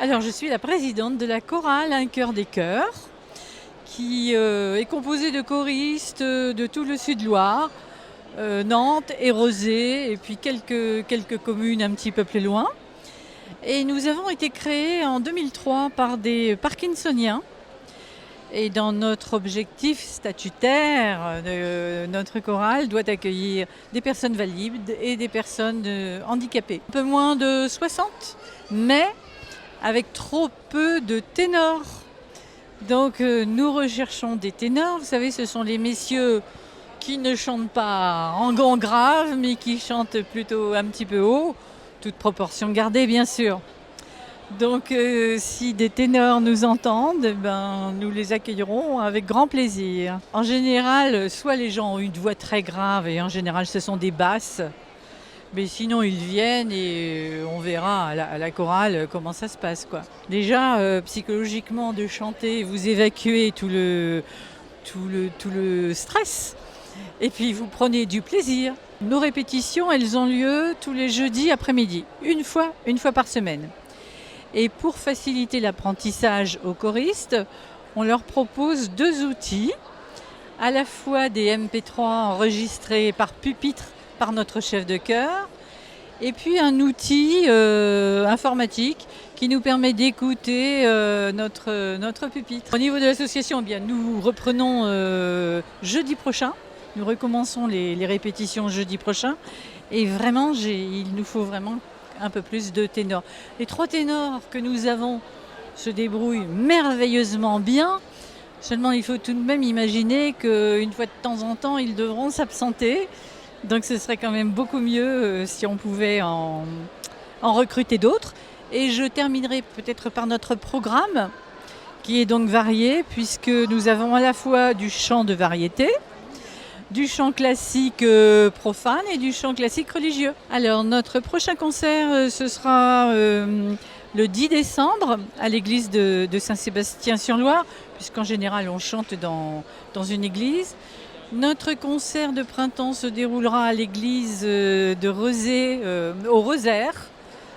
Alors, je suis la présidente de la chorale Un cœur des chœurs, qui est composée de choristes de tout le Sud-Loire, Nantes et Rezé, et puis quelques communes un petit peu plus loin. Et nous avons été créés en 2003 par des Parkinsoniens. Et dans notre objectif statutaire, notre chorale doit accueillir des personnes valides et des personnes handicapées. Un peu moins de 60, mais avec trop peu de ténors. Donc nous recherchons des ténors. Vous savez, ce sont les messieurs qui ne chantent pas en grave, mais qui chantent plutôt un petit peu haut, toute proportion gardée bien sûr. Donc si des ténors nous entendent, nous les accueillerons avec grand plaisir. En général, soit les gens ont une voix très grave et en général ce sont des basses, mais sinon ils viennent et on verra à la chorale comment ça se passe, quoi. Déjà psychologiquement de chanter, vous évacuez tout le stress et puis vous prenez du plaisir. Nos répétitions, elles ont lieu tous les jeudis après-midi, une fois par semaine. Et pour faciliter l'apprentissage aux choristes, on leur propose 2 outils, à la fois des MP3 enregistrés par pupitre par notre chef de chœur, et puis un outil informatique qui nous permet d'écouter notre pupitre. Au niveau de l'association, nous reprenons jeudi prochain, nous recommençons les répétitions jeudi prochain, et vraiment il nous faut vraiment un peu plus de ténors. Les 3 ténors que nous avons se débrouillent merveilleusement bien. Seulement, il faut tout de même imaginer qu'une fois de temps en temps, ils devront s'absenter. Donc ce serait quand même beaucoup mieux si on pouvait en recruter d'autres. Et je terminerai peut-être par notre programme, qui est donc varié, puisque nous avons à la fois du chant de variété, du chant classique profane et du chant classique religieux. Alors notre prochain concert, ce sera le 10 décembre à l'église de Saint-Sébastien-sur-Loire, puisqu'en général on chante dans une église. Notre concert de printemps se déroulera à l'église de Rezé, au Rosaire,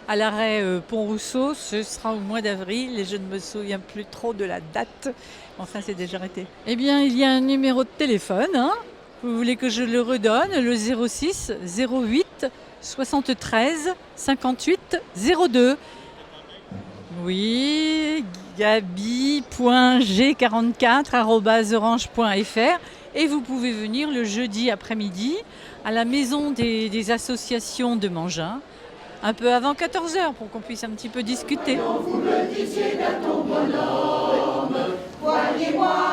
à l'arrêt Pont-Rousseau. Ce sera au mois d'avril et je ne me souviens plus trop de la date. Enfin, c'est déjà arrêté. Eh bien, il y a un numéro de téléphone, hein. Vous voulez que je le redonne? Le 06 08 73 58 02. Oui, gabi.g44@orange.fr. Et vous pouvez venir le jeudi après-midi à la maison des associations de Mangin, un peu avant 14h pour qu'on puisse un petit peu discuter. Vous me disiez d'un ton bonhomme, voyez-moi